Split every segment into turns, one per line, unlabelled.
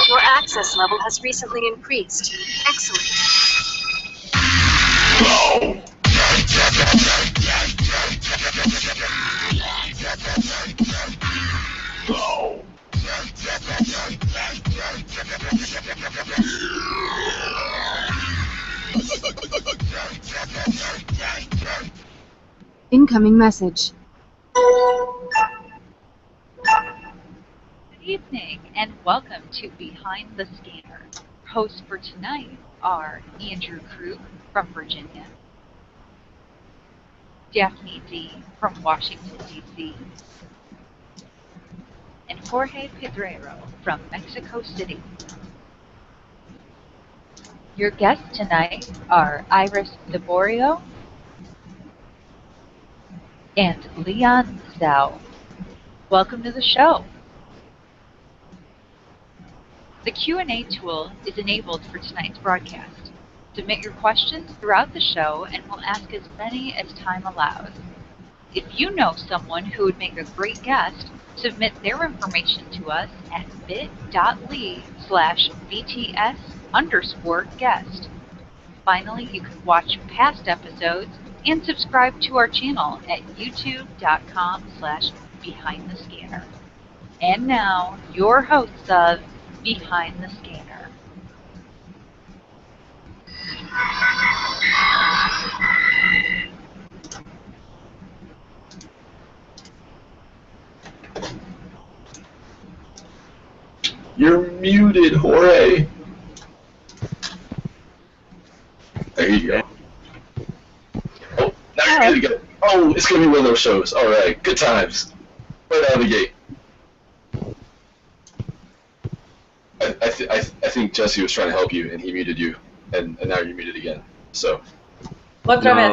Your access level has recently increased. Excellent. Incoming message.
Good evening and welcome to Behind the Scanner. Hosts for tonight are Andrew Krug from Virginia, Daphne D. from Washington, D.C., and Jorge Pedrero from Mexico City. Your guests tonight are Iris Dorio and Leon Zhao. Welcome to the show. The Q&A tool is enabled for tonight's broadcast. Submit your questions throughout the show and we'll ask as many as time allows. If you know someone who would make a great guest, submit their information to us at bit.ly/BTS_guest. Finally, you can watch past episodes and subscribe to our channel at youtube.com/behindthescanner. And now, your hosts of Behind the Scanner.
You're muted, Jorge. There you go. Oh, now you're good again. Oh, it's gonna be one of those shows. All right, good times. Right out of the gate. I think Jesse was trying to help you, and he muted you, and now you're muted again. So.
Otra vez.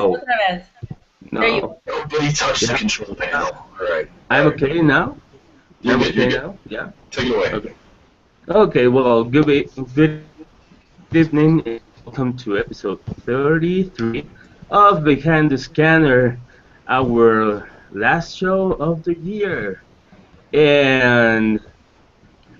No.
There you go.
Nobody touched the control panel. All right.
I'm okay now?
You're
I'm
good,
okay
you're
now? Yeah.
Take it away.
Okay. Okay, well, good evening and welcome to episode 33 of Behind the Scanner, our last show of the year. And,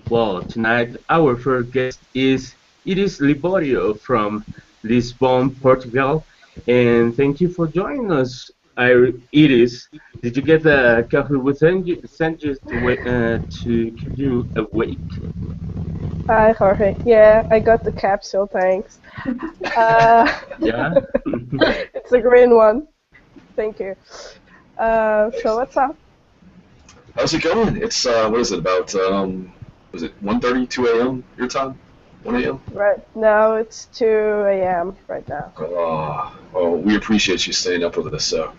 well, tonight our first guest is Iris Libório from Lisbon, Portugal. And thank you for joining us, Iris. Did you get the coffee we sent you to keep you awake?
Hi, Jorge. Yeah, I got the capsule, thanks.
Yeah?
It's a green one. Thank you. So what's up?
How's it going? It's what is it about? Was it 1:30, 2 a.m. your time? 1 a.m.
Right now it's 2 a.m. right now.
Oh, we appreciate you staying up with us. So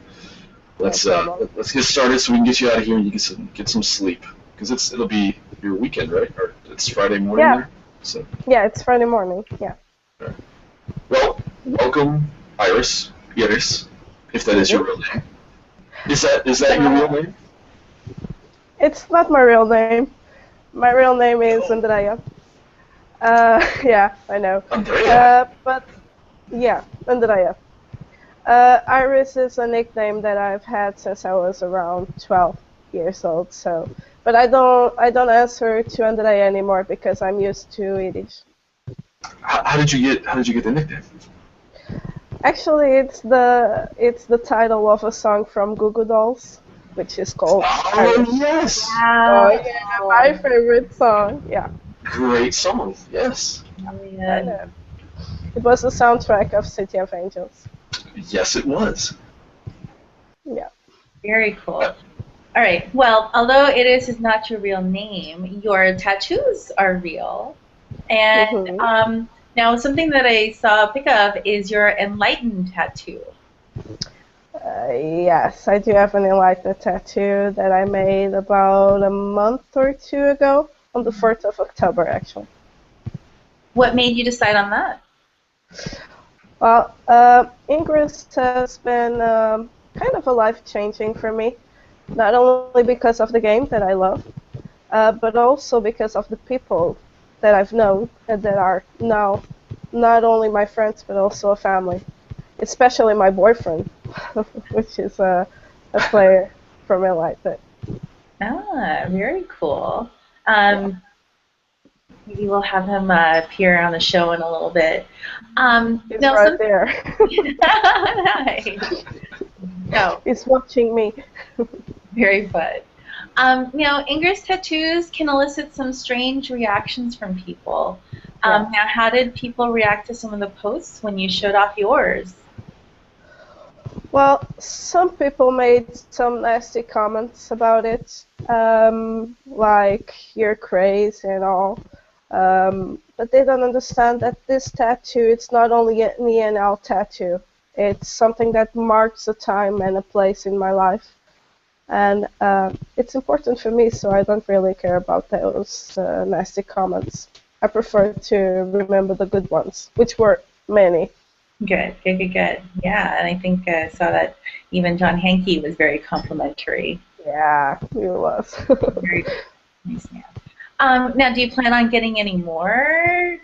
let's
problem.
let's get started so we can get you out of here and you get some sleep because it'll be your weekend, right? Or it's Friday morning.
Yeah.
There? So.
Yeah, it's Friday morning. Yeah.
Right. Well, welcome, Iris, if that is your real name. Is that your real name?
It's not my real name. My real name is Andreia. Yeah, I know.
Andreia.
But yeah, Andreia. Iris is a nickname that I've had since I was around 12 years old. So, but I don't answer to Andreia anymore because I'm used to Iris.
How did you get the nickname?
Actually, it's the title of a song from Goo Goo Dolls, which is called Iris.
Oh yes.
Oh yeah, my favorite song. Yeah.
Great song. Yes.
I know. It was the soundtrack of City of Angels.
Yes, it was.
Yeah.
Very cool. All right. Well, although Iris is not your real name, your tattoos are real. And now something that I saw a pic of is your Enlightened tattoo.
Yes, I do have an Enlightened tattoo that I made about a month or two ago, on the 4th of October, actually.
What made you decide on that?
Well, Ingress has been kind of a life-changing for me, not only because of the game that I love, but also because of the people that I've known and that are now not only my friends but also a family, especially my boyfriend, which is a player from Enlightened.
Ah, very cool. Maybe we'll have him appear on the show in a little bit.
He's
now
right there.
Nice. No,
He's watching me.
very fun. Now, Ingress tattoos can elicit some strange reactions from people. Now, how did people react to some of the posts when you showed off yours?
Well, some people made some nasty comments about it, like you're crazy and all. But they don't understand that this tattoo, it's not only an ENL tattoo. It's something that marks a time and a place in my life. And it's important for me, so I don't really care about those nasty comments. I prefer to remember the good ones, which were many.
Good. Yeah, and I think I saw that even John Hankey was very complimentary.
Yeah, he was.
Very nice man. Now, do you plan on getting any more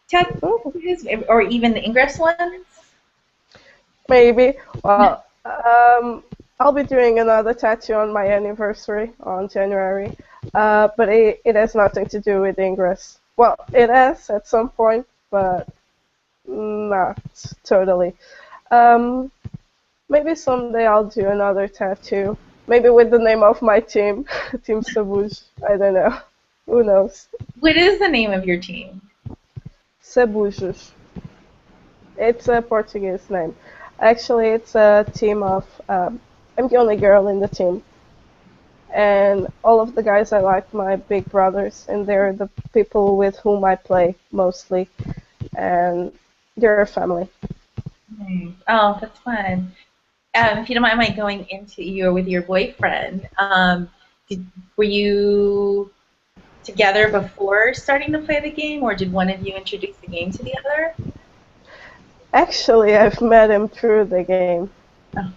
tattoos, or even the Ingress ones?
Maybe. Well, I'll be doing another tattoo on my anniversary on January, but it has nothing to do with Ingress. Well, it has at some point, but not totally. Maybe someday I'll do another tattoo. Maybe with the name of my team, Team Sabuj. I don't know. Who knows?
What is the name of your team?
Sabujos. It's a Portuguese name. Actually, it's a team of. I'm the only girl in the team, and all of the guys are like my big brothers, and they're the people with whom I play mostly, and they're a family.
Nice. Oh, that's fun. If you don't mind my going into you with your boyfriend, were you together before starting to play the game, or did one of you introduce the game to the other?
Actually, I've met him through the game.
Oh.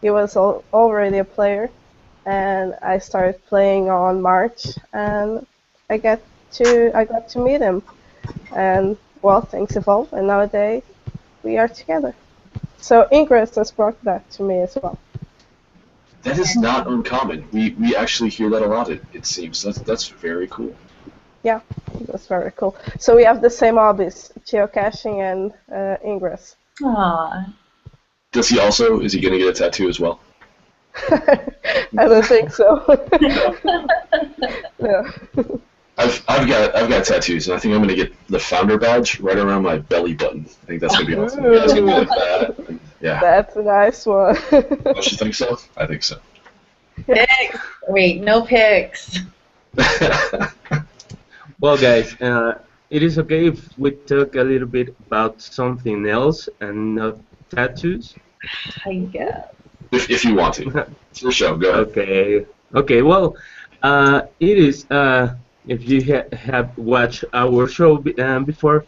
He was already a player, and I started playing on March, and I got to meet him, and well, things evolved, and nowadays we are together. So Ingress has brought that to me as well.
That is not uncommon. We actually hear that a lot. It seems that's very cool.
Yeah, that's very cool. So we have the same hobbies, geocaching and Ingress.
Aww.
Is he going to get a tattoo as well?
I don't think so. No.
I've got tattoos, and I think I'm going to get the founder badge right around my belly button. I think that's going to be awesome. You guys can do that. Yeah.
That's a nice one.
Don't you think so? I think so.
Pics. Wait, no pics.
Well, guys, it is okay if we talk a little bit about something else and not tattoos?
I guess.
If you want to. It's your show. Go ahead.
Okay. Well, it is. If you have watched our show before,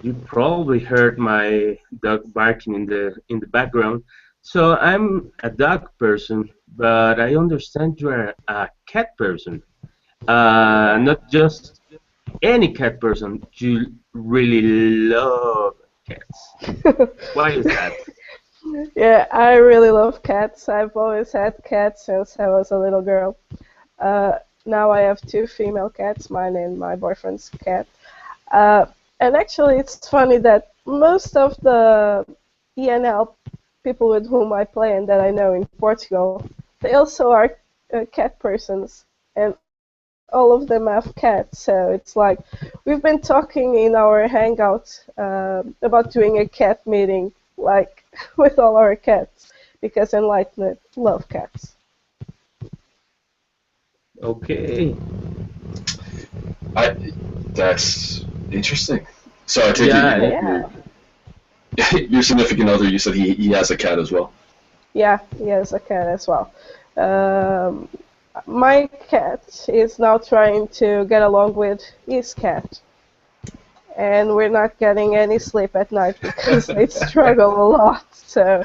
you probably heard my dog barking in the background. So I'm a dog person, but I understand you're a cat person. Not just any cat person. You really love cats. Why is that?
Yeah, I really love cats. I've always had cats since I was a little girl. Now I have 2 female cats, mine and my boyfriend's cat. And actually, it's funny that most of the ENL people with whom I play and that I know in Portugal, they also are cat persons, and all of them have cats. So it's like we've been talking in our Hangout about doing a cat meeting, like with all our cats, because Enlightened love cats.
Okay.
That's interesting. So I take
Yeah.
your significant other, you said he has a cat as well.
Yeah, he has a cat as well. My cat is now trying to get along with his cat. And we're not getting any sleep at night because they struggle a lot. So.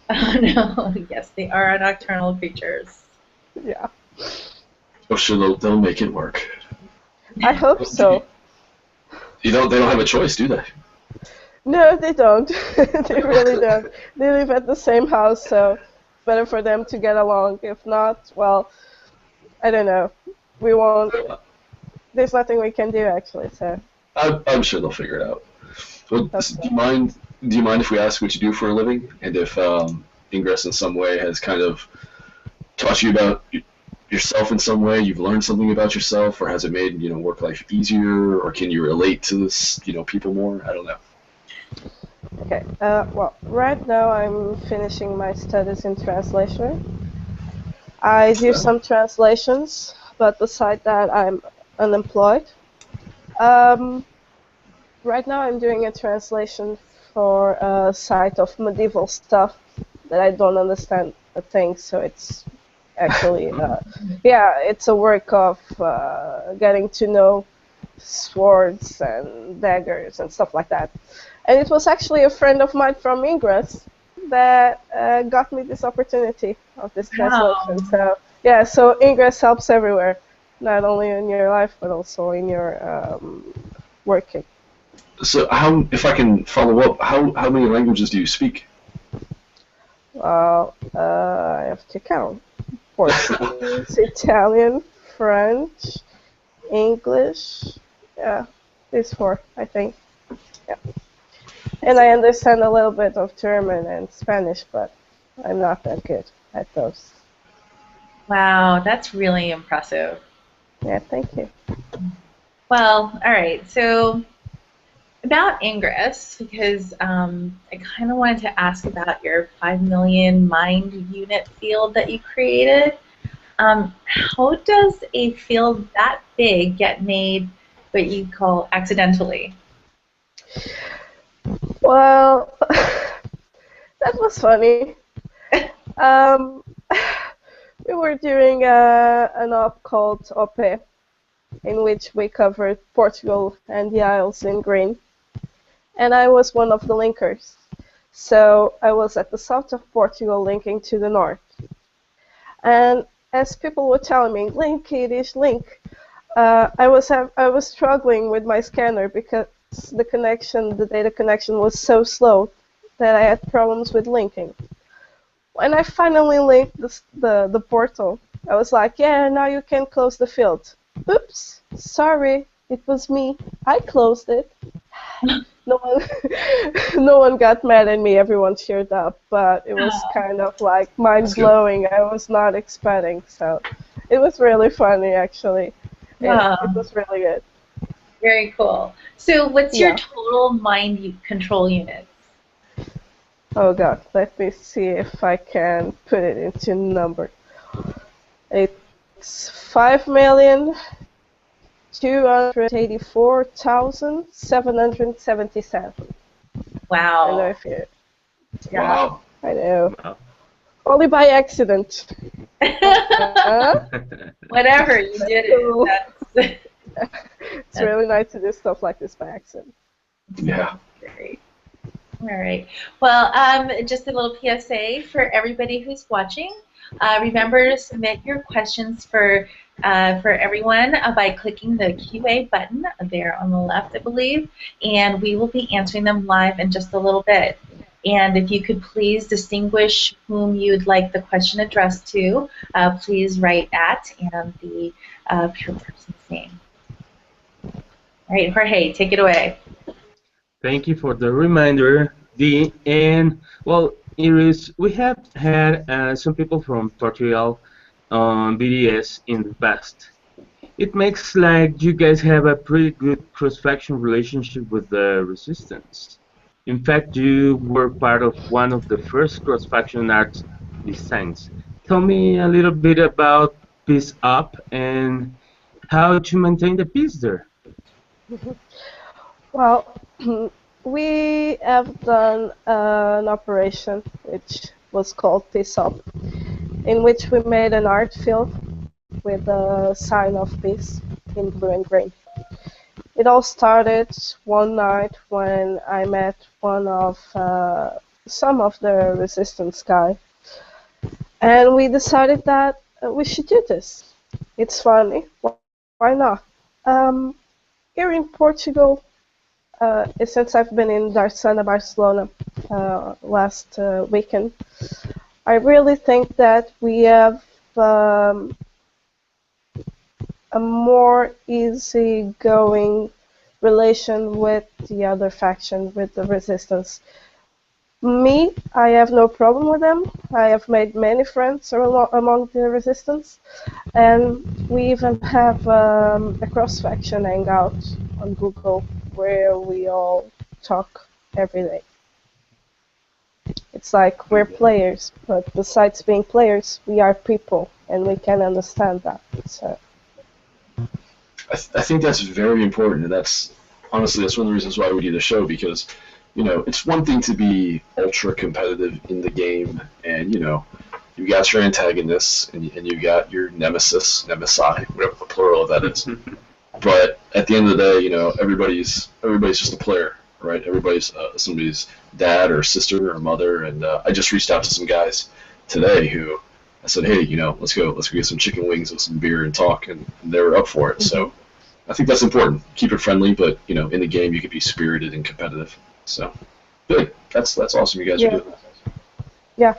Oh no! Yes, they are nocturnal creatures.
Yeah.
Oh, sure, they'll make it work.
I hope so.
They don't have a choice, do they?
No, they don't. They really don't. They live at the same house, so it's better for them to get along. If not, well, I don't know. We won't. There's nothing we can do actually. So.
I'm sure they'll figure it out. Well, do you mind? Do you mind if we ask what you do for a living, and if Ingress in some way has kind of taught you about yourself in some way? You've learned something about yourself, or has it made work life easier, or can you relate to this people more? I don't know.
Okay. Well, right now I'm finishing my studies in translation. I do some translations, but beside that I'm unemployed. Right now I'm doing a translation for a site of medieval stuff that I don't understand a thing, so it's actually, it's a work of getting to know swords and daggers and stuff like that. And it was actually a friend of mine from Ingress that got me this opportunity of this translation. So yeah, so Ingress helps everywhere, not only in your life but also in your working.
So how, if I can follow up, how many languages do you speak?
Well, I have to count. Portuguese, Italian, French, English. Yeah, these four, I think. Yeah. And I understand a little bit of German and Spanish, but I'm not that good at those.
Wow, that's really impressive.
Yeah, thank you.
Well, all right. So about Ingress, because I kind of wanted to ask about your 5 million mind unit field that you created. How does a field that big get made what you call accidentally?
Well, that was funny. Um, we were doing an op called Op, in which we covered Portugal and the Isles in green. And I was one of the linkers. So I was at the south of Portugal linking to the north. And as people were telling me, link, Yiddish, link, I was struggling with my scanner because the data connection was so slow that I had problems with linking. When I finally linked the portal, I was like, yeah, now you can close the field. Oops, sorry, it was me. I closed it. No one got mad at me. Everyone cheered up, but it was kind of like mind-blowing. I was not expecting, so it was really funny, actually. It was really good.
Very cool. So what's your total mind control units?
Oh god, let me see if I can put it into number. It's 5,284,777.
Wow.
I don't know if you.
Wow.
I know. Wow. Only by accident.
Whatever, you did it.
It's really nice to do stuff like this by accident.
Yeah.
Great. All right. Well, just a little PSA for everybody who's watching. Remember to submit your questions for everyone by clicking the QA button there on the left, I believe, and we will be answering them live in just a little bit. And if you could please distinguish whom you'd like the question addressed to, please write at and the person's name. All right, Jorge, take it away.
Thank you for the reminder, Dee. And, well, Iris, we have had some people from Portugal on BDS in the past. It makes like you guys have a pretty good cross-faction relationship with the Resistance. In fact, you were part of one of the first cross-faction art designs. Tell me a little bit about Peace Up and how to maintain the peace there.
Well, we have done an operation which was called Peace Up, in which we made an art field with a sign of peace in blue and green. It all started one night when I met some of the Resistance guy, and we decided that we should do this. It's funny. Why not? Here in Portugal, since I've been in Darsana, Barcelona last weekend, I really think that we have a more easygoing relation with the other faction, with the resistance. Me, I have no problem with them. I have made many friends among the resistance, and we even have a cross-faction hangout on Google where we all talk every day. It's like we're players, but besides being players, we are people, and we can understand that. So.
I think that's very important, and that's honestly that's one of the reasons why we do the show, because it's one thing to be ultra competitive in the game, and you got your antagonists and you got your nemesi, whatever the plural of that is. But at the end of the day, everybody's just a player, right? Everybody's somebody's dad or sister or mother, and I just reached out to some guys today who I said, hey, let's go get some chicken wings with some beer and talk, and they were up for it. So I think that's important. Keep it friendly, but in the game you can be spirited and competitive. So good. That's awesome. You guys are doing that.
Yeah,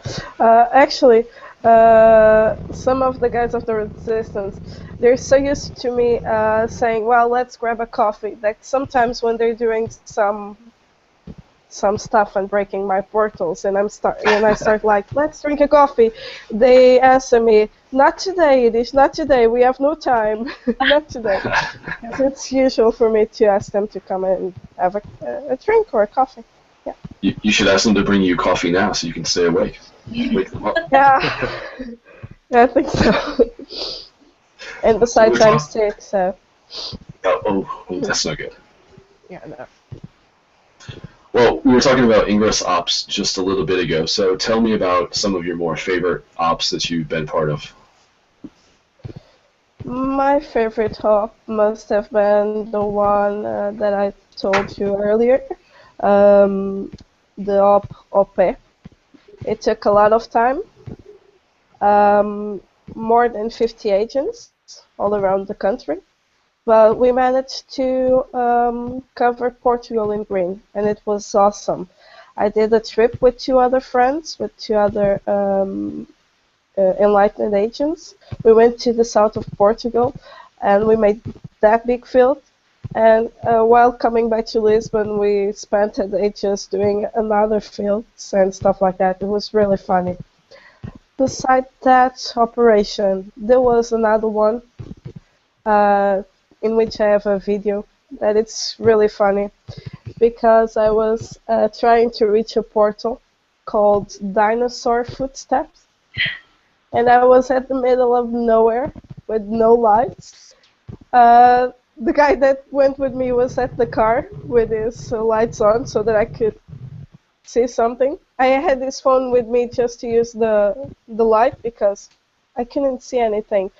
actually, some of the guys of the resistance, they're so used to me saying, "Well, let's grab a coffee." That sometimes when they're doing some stuff and breaking my portals, and I start like, "Let's drink a coffee," they answer me, "Not today, it is not today. We have no time. Not today." It's usual for me to ask them to come and have a drink or a coffee. Yeah.
You should ask them to bring you coffee now so you can stay awake. Wake them up.
Yeah, I think so. And besides, I'm sick, so.
Oh, that's no good.
Yeah, no.
Well, we were talking about Ingress ops just a little bit ago, so tell me about some of your more favorite ops that you've been part of.
My favorite op must have been the one that I told you earlier, the OP. It took a lot of time, more than 50 agents all around the country, but we managed to cover Portugal in green, and it was awesome. I did a trip with two other friends, with two other Enlightened agents. We went to the south of Portugal, and we made that big field. And while coming back to Lisbon, we spent a day just doing another fields and stuff like that. It was really funny. Besides that operation, there was another one in which I have a video that it's really funny, because I was trying to reach a portal called Dinosaur Footsteps. And I was at the middle of nowhere with no lights. The guy that went with me was at the car with his lights on so that I could see something. I had this phone with me just to use the light because I couldn't see anything.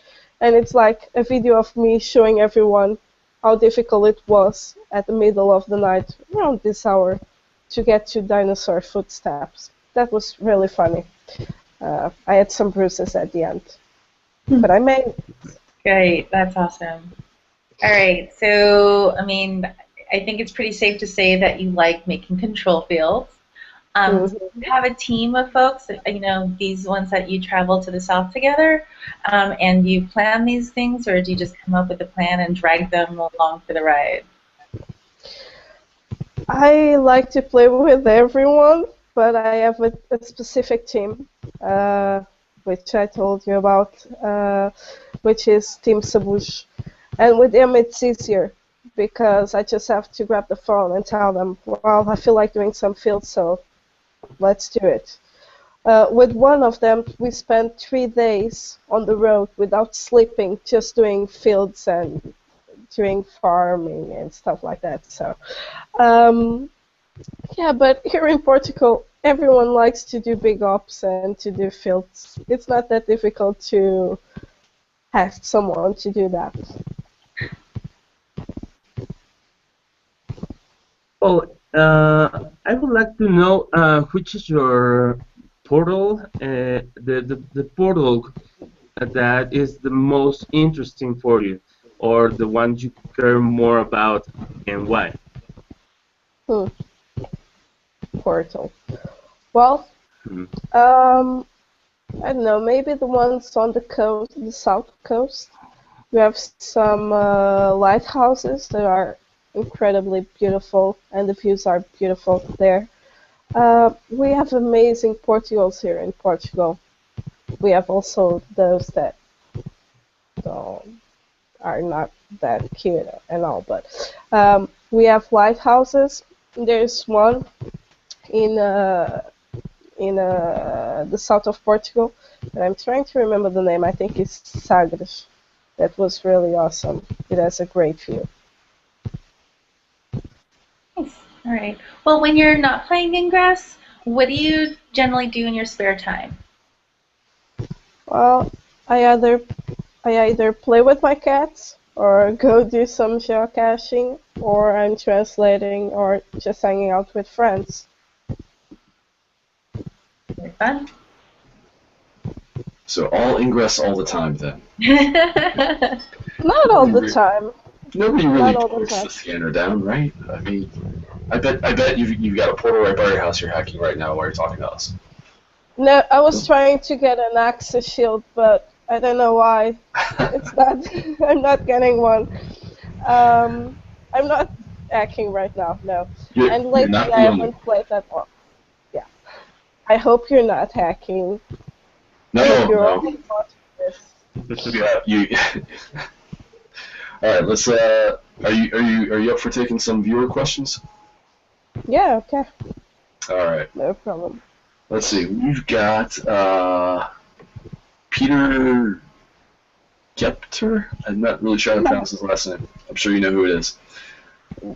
And it's like a video of me showing everyone how difficult it was at the middle of the night, around this hour, to get to Dinosaur Footsteps. That was really funny. I had some bruises at the end, but I made it.
Great, that's awesome. All right, so I think it's pretty safe to say that you like making control fields. You have a team of folks, these ones that you travel to the south together, and you plan these things, or do you just come up with a plan and drag them along for the ride?
I like to play with everyone, but I have a specific team, which I told you about, which is Team Sabush. And with them it's easier, because I just have to grab the phone and tell them, well, I feel like doing some fields, so let's do it. With one of them, we spent 3 days on the road without sleeping, just doing fields and doing farming and stuff like that. So, yeah, but here in Portugal, everyone likes to do big ops and to do fields. It's not that difficult to ask someone to do that.
Oh, I would like to know which is your portal, the portal that is the most interesting for you, or the one you care more about, and why?
Hmm. Portal. Well,
Hmm.
I don't know. Maybe the ones on the coast, the south coast. We have some lighthouses that are incredibly beautiful, and the views are beautiful there. We have amazing porticos here in Portugal. We have also those that don't, are not that cute and all, but we have lighthouses. There's one in the south of Portugal, and I'm trying to remember the name. I think it's Sagres. That was really awesome. It has a great view.
Nice. All right. Well, when you're not playing Ingress, what do you generally do in your spare time?
Well, I either play with my cats, or go do some geocaching, or I'm translating, or just hanging out with friends.
Very fun.
So all Ingress all the time then.
Not all the time.
Nobody really
Not all the
puts
time.
the scanner down, right? I mean, I bet you've got a portal right by your house you're hacking right now while you're talking to us.
No, I was trying to get an access shield, but I don't know why. It's not. I'm not getting one. I'm not hacking right now. No. And
You're
lately
not
I
the only
haven't played that one. Yeah. I hope you're not hacking. I hope you're
No.
only watching this.
You. All right, let's. Are you up for taking some viewer questions?
Yeah. Okay.
All right.
No problem.
Let's see. We've got Peter Gepter. I'm not really sure how to pronounce his last name. I'm sure you know who it is.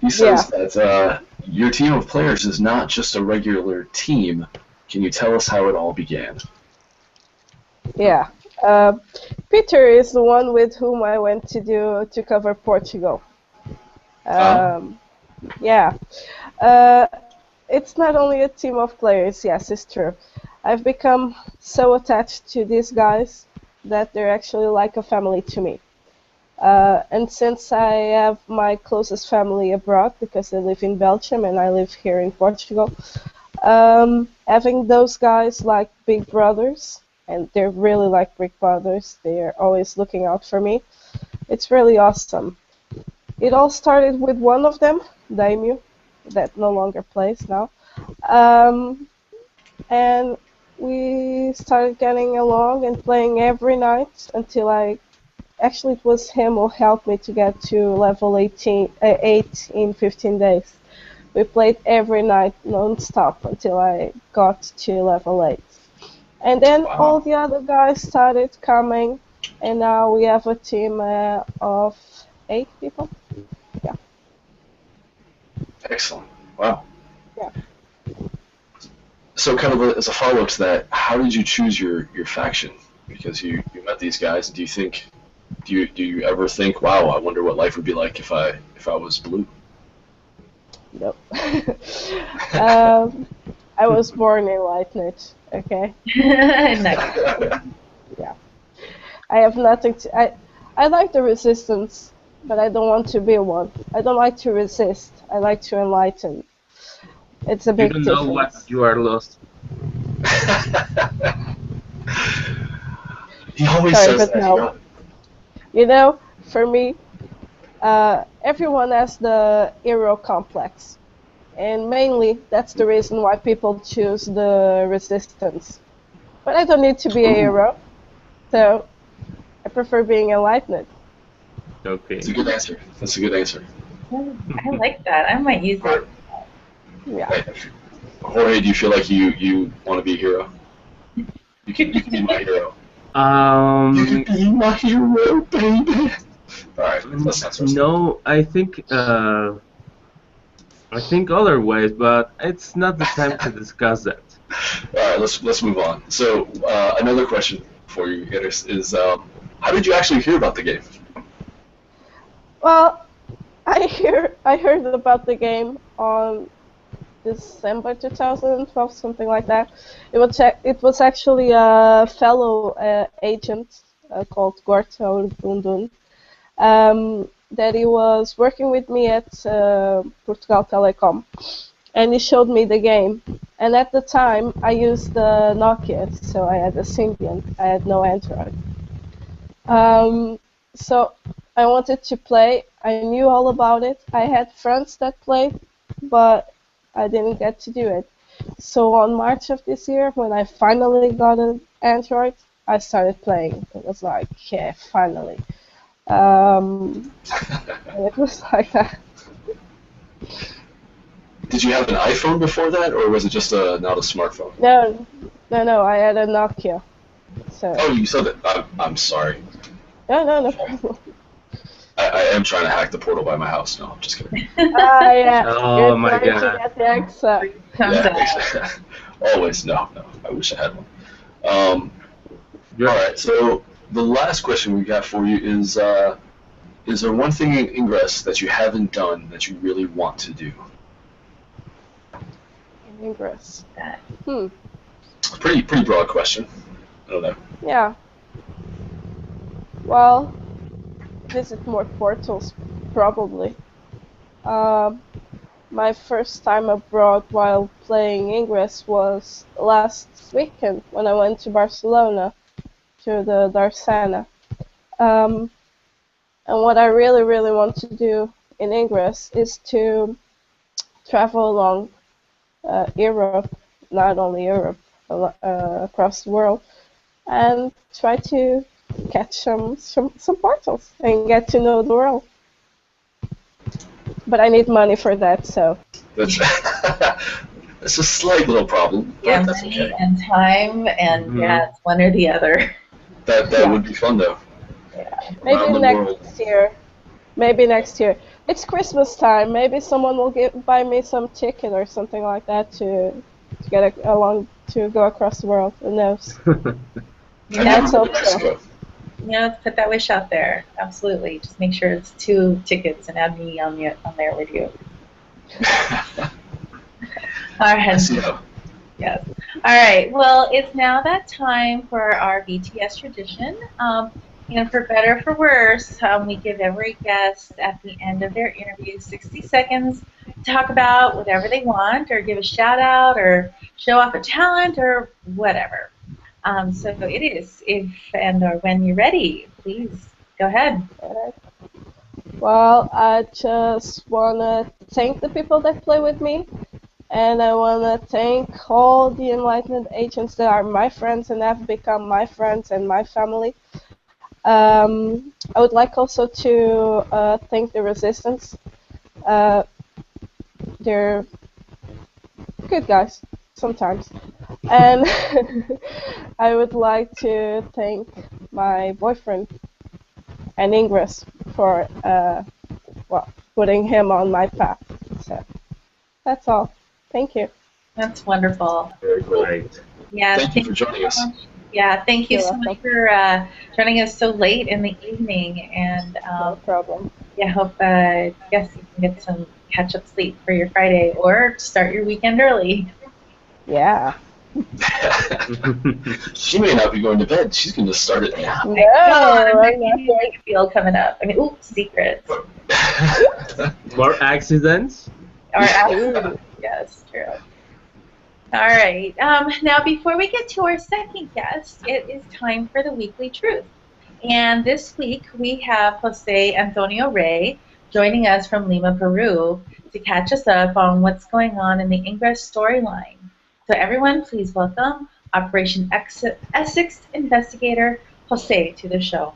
He says that your team of players is not just a regular team. Can you tell us how it all began?
Yeah. Peter is the one with whom I went to cover Portugal. Yeah. It's not only a team of players, yes, it's true. I've become so attached to these guys that they're actually like a family to me. And since I have my closest family abroad, because they live in Belgium and I live here in Portugal, having those guys like big brothers, and they're really like big brothers, they're always looking out for me, it's really awesome. It all started with one of them, Daimyo, that no longer plays now. And we started getting along and playing every night until actually it was him who helped me to get to level 8 in 15 days. We played every night non-stop until I got to level 8. And then all the other guys started coming, and now we have a team of 8 people. Yeah.
Excellent. Wow.
Yeah.
So kind of as a follow-up to that, how did you choose your faction? Because you met these guys. Do you ever think, wow, I wonder what life would be like if I was blue?
Nope. I was born Enlightened, okay?
Nice.
Yeah. I have nothing to... I like the resistance, but I don't want to be one. I don't like to resist. I like to enlighten. It's a big
You don't know what
difference.
you are lost.
He always
Sorry,
says
but
that.
no. You know, for me, everyone has the hero complex. And mainly, that's the reason why people choose the resistance. But I don't need to be a hero, so I prefer being enlightened.
Okay.
That's a good answer. That's a good answer.
I like that. I might use it.
Yeah.
Jorge, do you feel like you want to be a hero? You can be my hero. You can be my hero, baby. All right, that's not so
No, I think otherwise, but it's not the time to discuss that.
All right, let's move on. So another question for you, Iris, is how did you actually hear about the game?
Well, I heard about the game on December 2012, something like that. It was actually a fellow agent called Gorto Dundun. that he was working with me at Portugal Telecom, and he showed me the game. And at the time, I used the Nokia, so I had a Symbian. I had no Android. So I wanted to play. I knew all about it. I had friends that played, but I didn't get to do it. So on March of this year, when I finally got an Android, I started playing. It was like, yeah, finally. And it was like that.
Did you have an iPhone before that, or was it just not a smartphone?
No. I had a Nokia. So.
Oh, you said that. I'm sorry.
No problem.
I am trying to hack the portal by my house. No, I'm just kidding.
Yeah.
Oh
You're
my
trying
God.
to get the extra.
Yeah, always. No. I wish I had one. All right. So the last question we got for you is there one thing in Ingress that you haven't done that you really want to do?
In Ingress.
Pretty broad question. I don't know.
Yeah. Well, visit more portals, probably. My first time abroad while playing Ingress was last weekend when I went to Barcelona to the Darsana. And what I really, really want to do in Ingress is to travel along Europe, not only Europe, across the world, and try to catch some portals and get to know the world. But I need money for that, so.
That's that's a slight little problem. But
Yeah,
that's
money
okay.
and time, and yeah, it's one or the other.
That would be fun though.
Maybe
Around the world.
next year. Maybe next year. It's Christmas time. Maybe someone will buy me some ticket or something like that to get along to go across the world. Who knows?
I've
That's
never been to
also.
Mexico.
Yeah, let's put that wish out there. Absolutely. Just make sure it's 2 tickets and add me on there with you. All right. Yes. All right. Well, it's now that time for our BTS tradition. For better or for worse, we give every guest at the end of their interview 60 seconds to talk about whatever they want, or give a shout out, or show off a talent, or whatever. So it is. If and or when you're ready, please go ahead.
Well, I just want to thank the people that play with me, and I want to thank all the Enlightened agents that are my friends and have become my friends and my family. I would like also to thank the Resistance. They're good guys sometimes. And I would like to thank my boyfriend and Ingress for putting him on my path. So that's all. Thank you.
That's wonderful.
Very cool.
Right.
Yeah.
Thank you for joining us.
Yeah, thank you
You're
so much for joining us so late in the evening, and
No problem.
yeah, hope yes you can get some catch-up sleep for your Friday or start your weekend early.
Yeah.
She may not be going to bed. She's going to start it now.
No,
I
I'm not
know, I can feel coming up. I mean, oops, secrets.
More accidents?
Or yes, true. All right. Now, before we get to our second guest, it is time for the Weekly Truth. And this week, we have Jose Antonio Rey joining us from Lima, Peru, to catch us up on what's going on in the Ingress storyline. So everyone, please welcome Operation Essex investigator Jose to the show.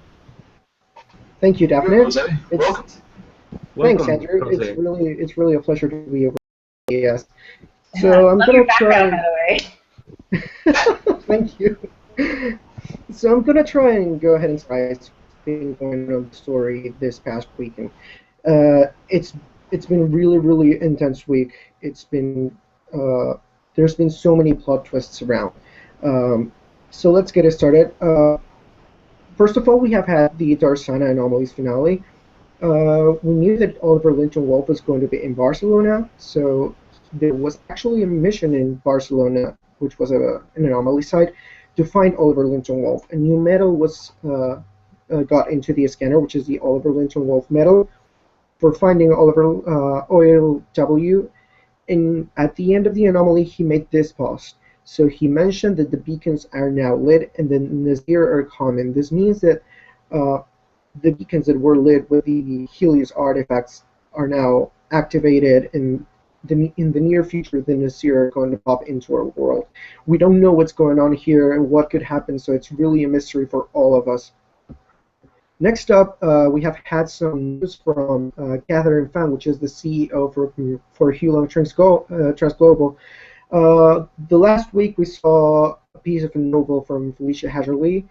Thank you, Daphne.
Jose, welcome.
Thanks, Andrew.
Jose.
It's really a pleasure to be over. Yes. So I'm gonna try.
By the way.
Thank you. So I'm gonna try and go ahead and summarize what's been going on the story this past weekend. It's been a really intense week. It's been there's been so many plot twists around. So let's get it started. First of all, we have had the Darsana Anomalies finale. We knew that Oliver Linton Wolf was going to be in Barcelona, so there was actually a mission in Barcelona, which was an anomaly site, to find Oliver Linton Wolf. A new metal was got into the scanner, which is the Oliver Linton Wolf metal, for finding Oliver Oil W. And at the end of the anomaly, he made this post. So he mentioned that the beacons are now lit and the Nazir are common. This means that the beacons that were lit with the Helios artifacts are now activated, and in the near future the Nazir are going to pop into our world. We don't know what's going on here and what could happen, so it's really a mystery for all of us. Next up, we have had some news from Catherine Fan, which is the CEO for Hulong Transglobal. The last week we saw a piece of a novel from Felicia Hagerly.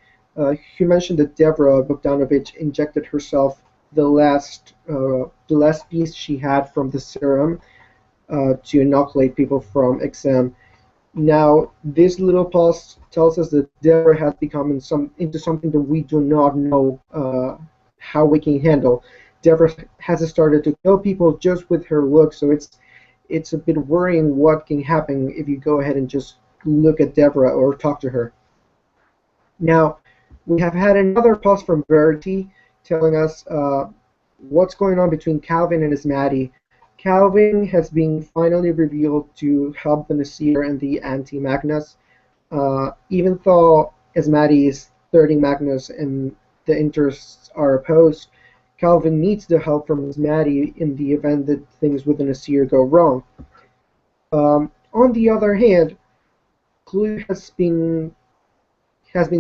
He mentioned that Devra Bogdanovich injected herself the last piece she had from the serum to inoculate people from exam. Now, this little post tells us that Devra has become into something that we do not know how we can handle. Devra has started to kill people just with her look, so it's a bit worrying what can happen if you go ahead and just look at Devra or talk to her. Now, we have had another post from Verity telling us what's going on between Calvin and Asmati. Calvin has been finally revealed to help the Nasir and the anti-Magnus. Even though Asmati is thirding Magnus and the interests are opposed, Calvin needs the help from Asmati in the event that things with the Nasir go wrong. On the other hand, Clue has been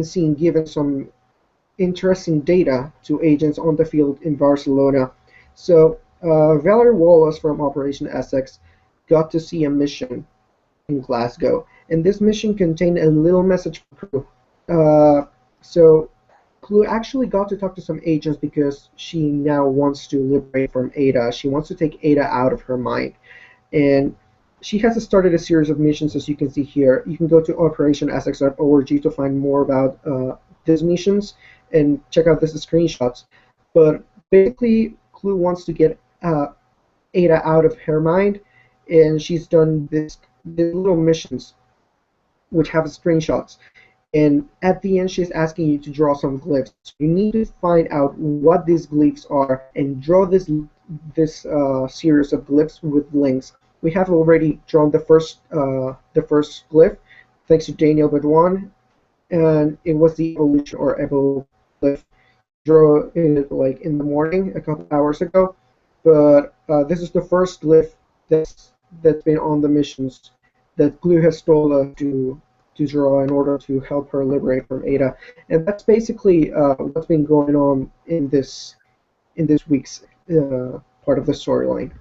seen giving some interesting data to agents on the field in Barcelona. So Valerie Wallace from Operation Essex got to see a mission in Glasgow, and this mission contained a little message for Clue. So Clue actually got to talk to some agents because she now wants to liberate from Ada. She wants to take Ada out of her mind, and she has started a series of missions, as you can see here. You can go to operationessex.org to find more about these missions and check out these screenshots. But basically, Clue wants to get Ada out of her mind, and she's done these little missions, which have screenshots. And at the end, she's asking you to draw some glyphs. You need to find out what these glyphs are and draw this series of glyphs with links. We have already drawn the first glyph, thanks to Daniel Bedouin, and it was the evolution or evo glyph. Drew it like in the morning, a couple hours ago, but this is the first glyph that's been on the missions that Clue has told us to draw in order to help her liberate from Ada, and that's basically what's been going on in this week's part of the storyline.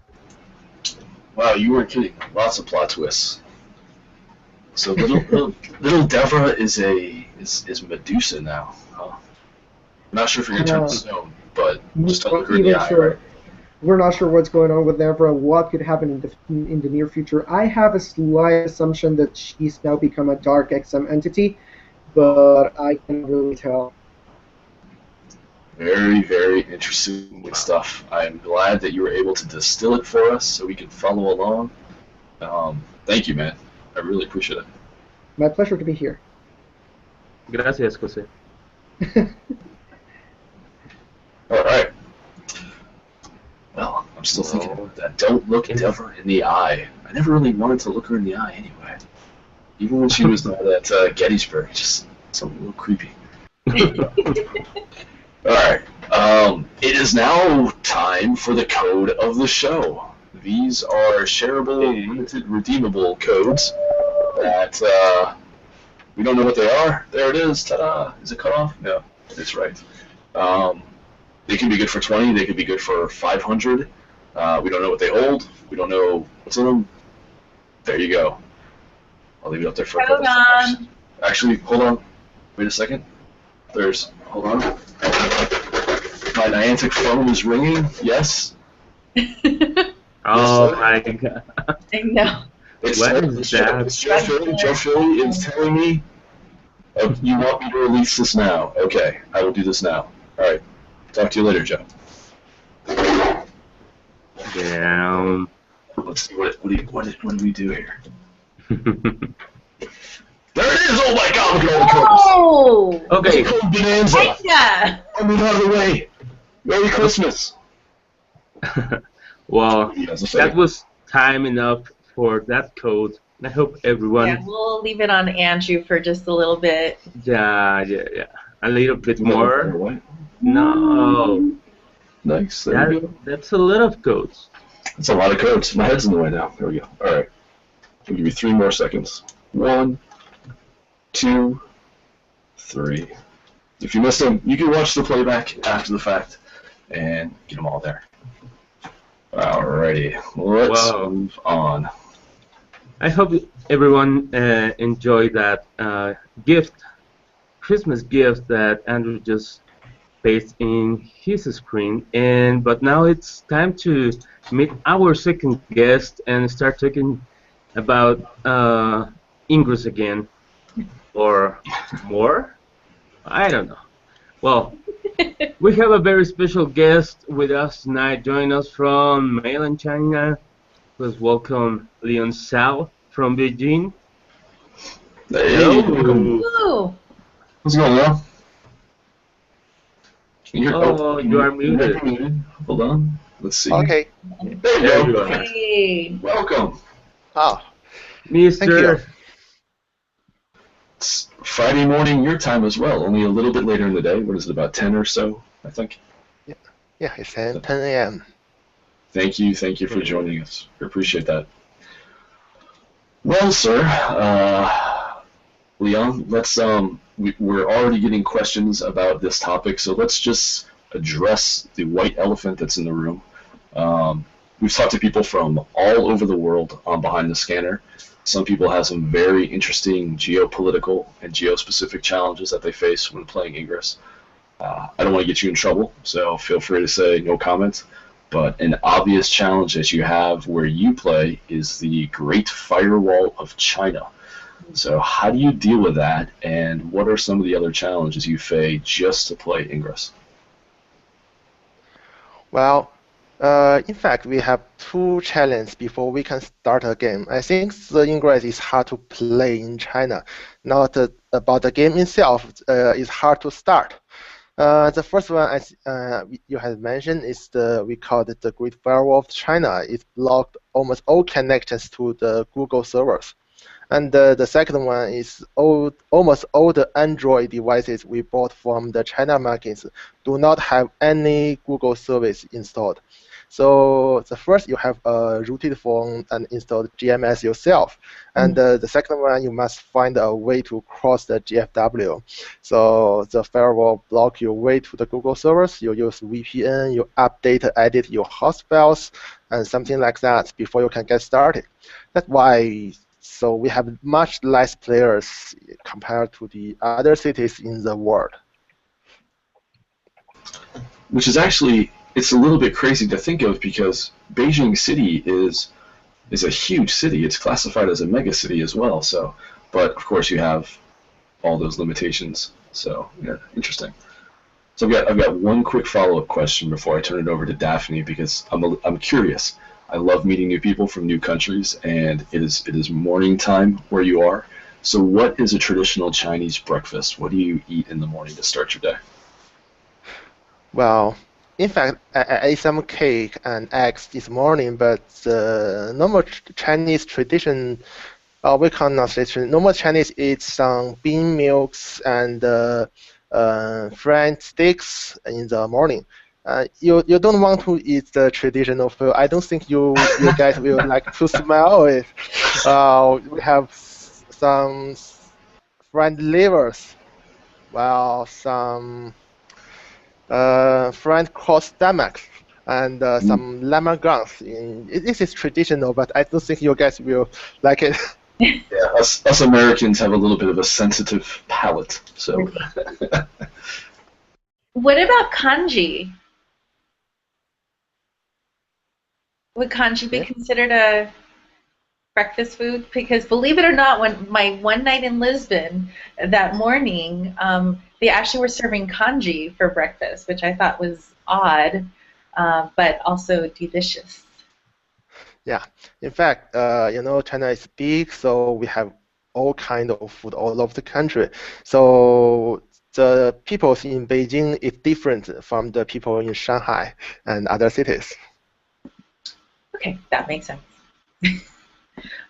Wow, you weren't kidding. Lots of plot twists. So little Devra is Medusa now. Huh? I'm not sure if you're gonna turn to stone, but just don't look her in the eye, right?
We're not sure what's going on with Devra, what could happen in the near future. I have a slight assumption that she's now become a dark XM entity, but I can't really tell.
Very, very interesting stuff. I'm glad that you were able to distill it for us so we can follow along. Thank you, man. I really appreciate it.
My pleasure to be here.
Gracias, Jose.
All right. Well, I'm still thinking about that. Don't look Devra in the eye. I never really wanted to look her in the eye anyway. Even when she was at Gettysburg, just something a little creepy. Alright, it is now time for the code of the show. These are shareable, limited, redeemable codes that we don't know what they are. There it is. Ta-da! Is it cut off? No, it's right. They can be good for 20. They could be good for 500. We don't know what they hold. We don't know what's in them. There you go. I'll leave it up there for a couple seconds. Actually, hold on. Wait a second. Hold on. My Niantic phone is ringing. Yes.
Oh my god.
I know.
What is that?
Joe Philly is telling me you want me to release this now. Okay, I will do this now. All right. Talk to you later, Joe.
Damn.
Let's see what do we do here? There it is! Oh my god, look at all the codes!
Oh!
Okay.
Code Bonanza!
Yeah!
I move out of the way! Merry Christmas!
Well,
As I say,
that was time enough for that code. I hope everyone,
Yeah, we'll leave it on Andrew for just a little bit.
yeah, a little bit
no,
more.
what?
No,
Nice. There we go.
that's a lot of codes.
That's a lot of codes. My head's in the way now. There we go. All right. I'll give you 3 more seconds. 1, 2, 3. If you missed them, you can watch the playback after the fact and get them all there. Alrighty, let's move on.
I hope everyone enjoyed that Christmas gift that Andrew just pasted in his screen. But now it's time to meet our second guest and start talking about Ingress again, or more. I don't know. Well, we have a very special guest with us tonight, joining us from mainland China. Let's welcome Leon Sao from Beijing.
Hey,
hello.
Ooh.
What's going on?
You are muted.
Hold on. Let's see.
Okay.
There you go.
Hey.
Welcome.
Oh,
Mr.
thank you.
It's Friday morning your time as well, only a little bit later in the day. What is it, about 10 or so, I think?
Yeah, it's 10 a.m.
Thank you for joining us. We appreciate that. Well, sir, Leon, let's we're already getting questions about this topic, so let's just address the white elephant that's in the room. We've talked to people from all over the world on Behind the Scanner. Some people have some very interesting geopolitical and geospecific challenges that they face when playing Ingress. I don't want to get you in trouble, so feel free to say no comment. But an obvious challenge that you have where you play is the Great Firewall of China. So how do you deal with that, and what are some of the other challenges you face just to play Ingress?
Well, in fact, we have 2 challenges before we can start a game. I think the Ingress is hard to play in China. Not about the game itself, it's hard to start. The first one, as you had mentioned, is we call it the Great Firewall of China. It blocked almost all connections to the Google servers. And the second one is almost all the Android devices we bought from the China markets do not have any Google service installed. So the first, you have a rooted phone and installed GMS yourself. And the second one, you must find a way to cross the GFW. So the firewall block your way to the Google servers. You use VPN, you update, edit your host files, and something like that before you can get started. That's why. So we have much less players compared to the other cities in the world.
Which is actually, it's a little bit crazy to think of because Beijing City is a huge city. It's classified as a mega city as well. So, but of course you have all those limitations. So yeah, interesting. So I've got one quick follow-up question before I turn it over to Daphne because I'm curious. I love meeting new people from new countries, and it is morning time where you are. So what is a traditional Chinese breakfast? What do you eat in the morning to start your day?
Well, in fact, I ate some cake and eggs this morning, but the normal Chinese tradition, we cannot say normal Chinese eat some bean milks and fried steaks in the morning. You don't want to eat the traditional food. I don't think you guys will like to smell it. We have some fried livers, well, some fried cold stomachs, and some lemongrass. This is traditional, but I don't think you guys will like it.
Yeah, us Americans have a little bit of a sensitive palate. So.
What about kanji? Would kanji be considered a breakfast food? Because believe it or not, when my one night in Lisbon that morning, they actually were serving kanji for breakfast, which I thought was odd, but also delicious.
Yeah, in fact, China is big, so we have all kind of food all over the country. So the people in Beijing is different from the people in Shanghai and other cities.
Okay, that makes sense.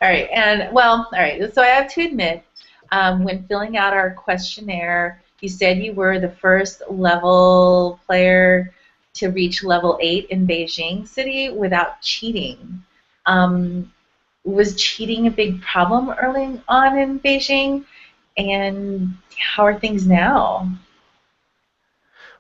All right, and well, all right. So I have to admit, when filling out our questionnaire, you said you were the first level player to reach level 8 in Beijing City without cheating. Was cheating a big problem early on in Beijing? And how are things now?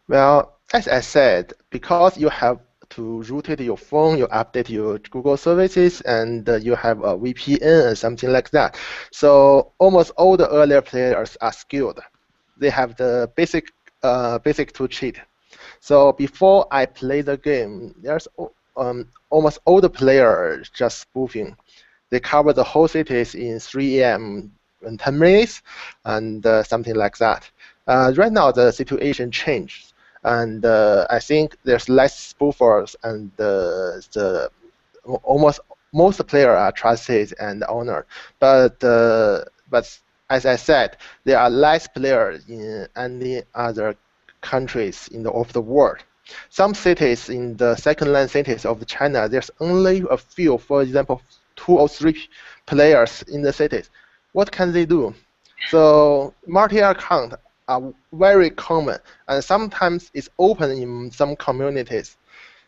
Well, as I said, because you have to rotate your phone, you update your Google services, and you have a VPN and something like that. So almost all the earlier players are skilled. They have the basic to cheat. So before I play the game, there's almost all the players just spoofing. They cover the whole cities in 3 a.m. in 10 minutes, and something like that. Right now, the situation changed, and I think there's less spoofers, and almost most players are trusted and honored. But as I said, there are less players in any other countries of the world. Some cities in the second-line cities of China, there's only a few, for example, 2 or 3 players in the cities. What can they do? So multi-account are very common, and sometimes it's open in some communities.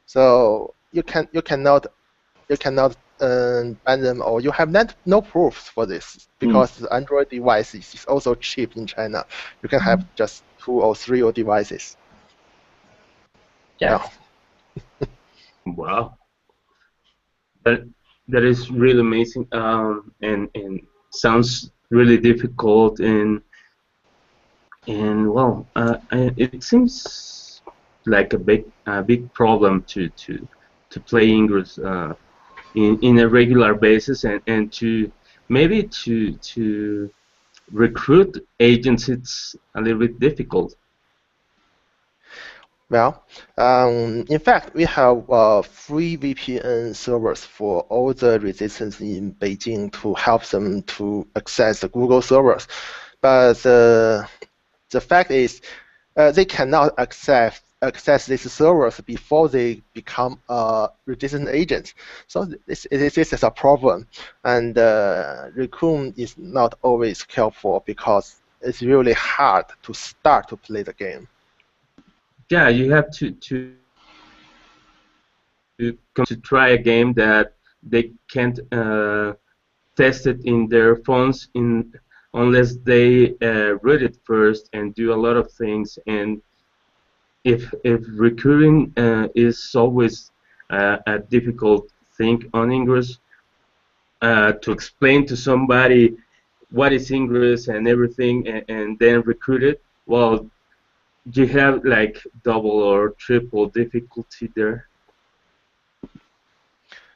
So you cannot ban them, or you have no proof for this, because the Android device is also cheap in China. You can have just 2 or 3 devices.
Yes.
Wow. That is really amazing, and sounds really difficult, and well, it seems like a big problem to play Ingress in a regular basis, and to maybe to recruit agents. It's a little bit difficult.
Well, in fact, we have free VPN servers for all the resistance in Beijing to help them to access the Google servers. But the fact is, they cannot access these servers before they become resistant agents. So this is a problem, and Raccoon is not always helpful because it's really hard to start to play the game.
Yeah, you have to try a game that they can't test it in their phones unless they read it first and do a lot of things. And if recurring is always a difficult thing on Ingress, to explain to somebody what is Ingress and everything, and then recruit it, well, you have like double or triple difficulty there.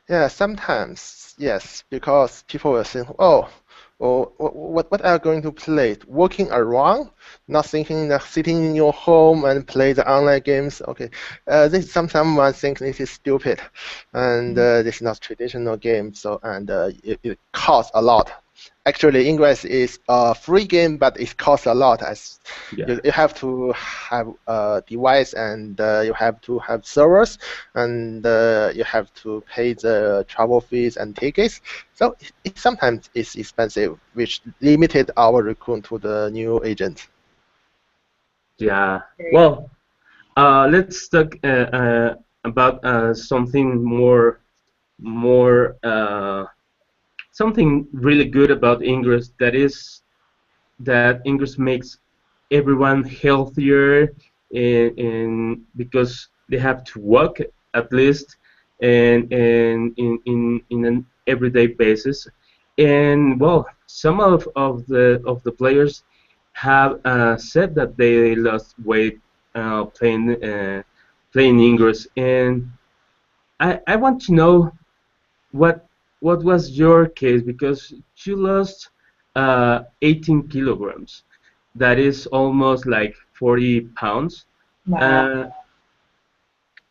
Yeah, sometimes, yes, because people will think, oh, what are you going to play? Walking around, not thinking, sitting in your home and play the online games. Okay, someone thinks this is stupid, and this is not traditional game. So it costs a lot. Actually, Ingress is a free game, but it costs a lot. As you have to have a device, and you have to have servers, and you have to pay the travel fees and tickets. So it sometimes is expensive, which limited our recruit to the new agent.
Yeah. Well, let's talk about something more something really good about Ingress. That is that Ingress makes everyone healthier, and because they have to walk at least, and in an everyday basis. And well, some of the players have said that they lost weight playing Ingress, and I want to know what was your case, because you lost 18 kilograms. That is almost like 40 pounds.
Wow.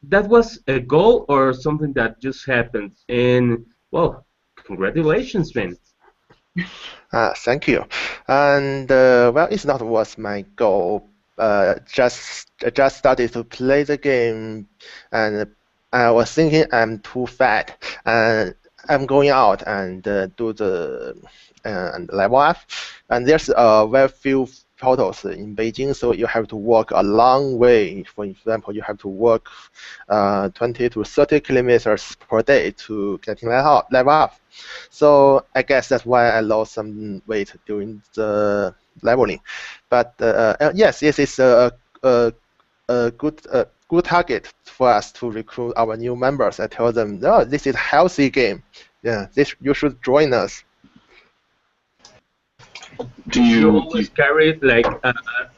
That was a goal or something that just happened? And well, congratulations, man.
Thank you. And well, it's not was my goal. Just started to play the game, and I was thinking I'm too fat, and I'm going out and do the and level up. And there's very few photos in Beijing, so you have to walk a long way. For example, you have to walk 20 to 30 kilometers per day to getting level up. So I guess that's why I lost some weight during the leveling. But yes, this is a good target for us to recruit our new members. I tell them, no, this is a healthy game. Yeah, you should join us.
Do
You
you
always carry like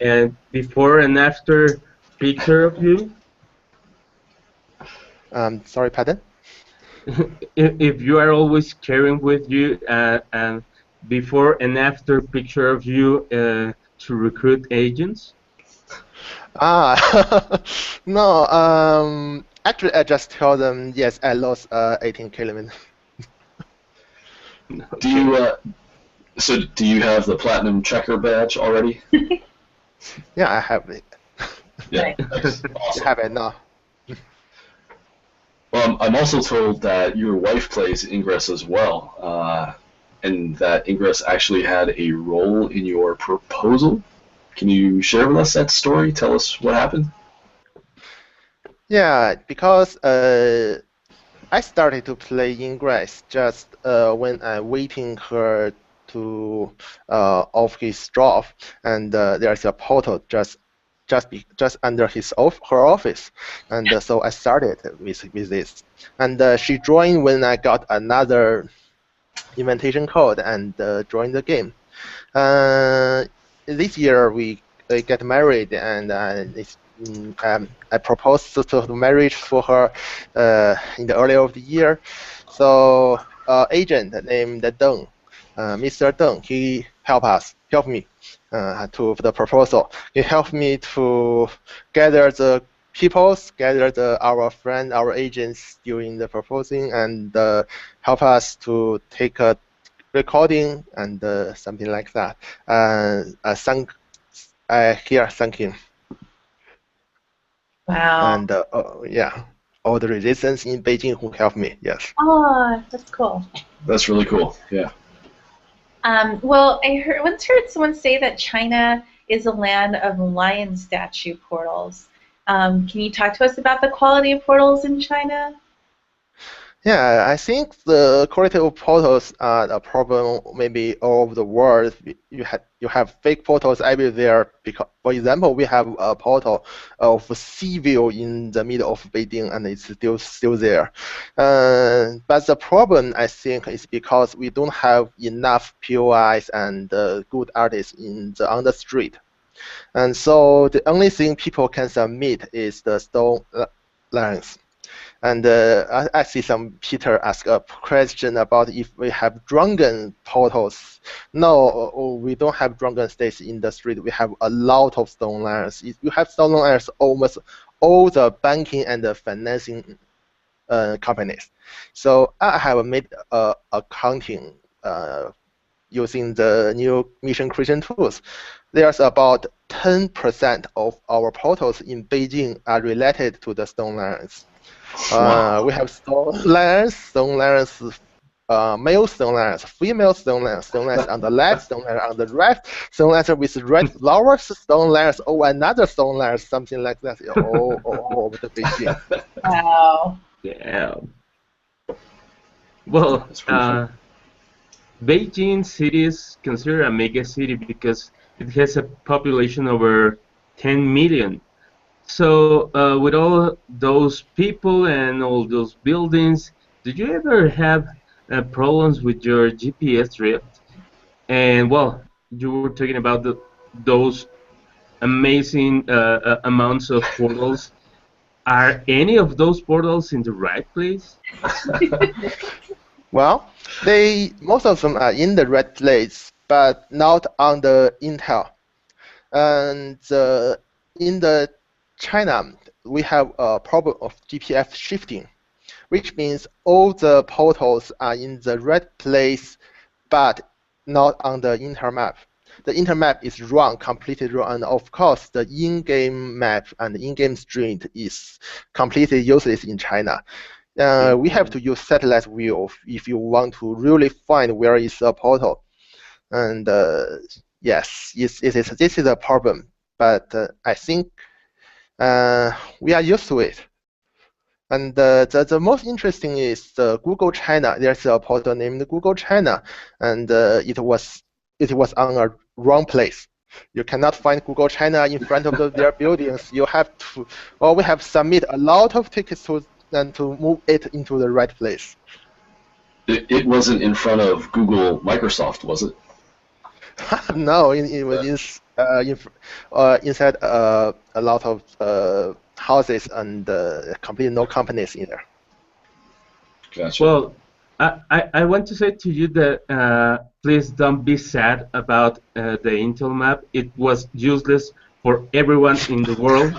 a before and after picture of you?
Sorry, pardon?
If you are always carrying with you a before and after picture of you to recruit agents?
No. Actually, I just tell them, yes, I lost 18 kilometers.
do you so do you have the platinum checker badge already?
Yeah, I have it.
Yeah,
I
awesome.
have it now.
Well, I'm also told that your wife plays Ingress as well, and that Ingress actually had a role in your proposal. Can you share with us that story? Tell us what happened.
Yeah, because I started to play Ingress just when I'm waiting her to off his job, and there's a portal just under her office, and so I started with this, and she joined when I got another invitation code and joined the game. This year we get married, and I proposed to marriage for her in the early of the year. So agent named Deng, Mr. Deng, he helped me to the proposal. He helped me to gather the our friends, our agents during the proposing, and help us to take a recording and something like that. Thank him.
Wow.
And yeah, all the resistance in Beijing who helped me. Yes.
Oh, that's cool.
That's really cool. Yeah.
Well, I once heard someone say that China is a land of lion statue portals. Can you talk to us about the quality of portals in China?
Yeah, I think the quality of portals are a problem maybe all over the world. You have fake portals everywhere. Because, for example, we have a portal of sea view in the middle of Beijing, and it's still there. But the problem, I think, is because we don't have enough POIs and good artists on the street. And so the only thing people can submit is the stone lines. And I see some Peter ask a question about if we have drunken portals. No, we don't have drunken states in the street. We have a lot of stone lines. You have stone lines almost all the banking and the financing companies. So I have made accounting using the new mission creation tools. There's about 10% of our portals in Beijing are related to the stone lines.
Wow.
We have stone layers, male stone layers, female stone layers on the left, stone layer on the right, stone layers with red flowers, stone layers another stone layer, something like that. All over the Beijing.
Wow.
Yeah. Well, Beijing city is considered a mega city because it has a population over 10 million. So with all those people and all those buildings, did you ever have problems with your GPS drift? And well, you were talking about those amazing amounts of portals. Are any of those portals in the right place?
Well, most of them are in the right place, but not on the Intel. And in the China, we have a problem of GPS shifting, which means all the portals are in the right place, but not on the Intel map. the intermap is wrong, completely wrong, and of course the in-game map and in-game street is completely useless in China. We have to use satellite view if you want to really find where is the portal. And yes, this is a problem, but I think we are used to it. And the most interesting is the Google China. There's a portal named Google China, and it was on a wrong place. You cannot find Google China in front of their buildings. You have to, well, we have submit a lot of tickets to move it into the right place.
It wasn't in front of Google Microsoft, was it?
No, it was inside a lot of houses and completely no companies in there.
Gotcha.
Well, I want to say to you that please don't be sad about the Intel map. It was useless for everyone in the world.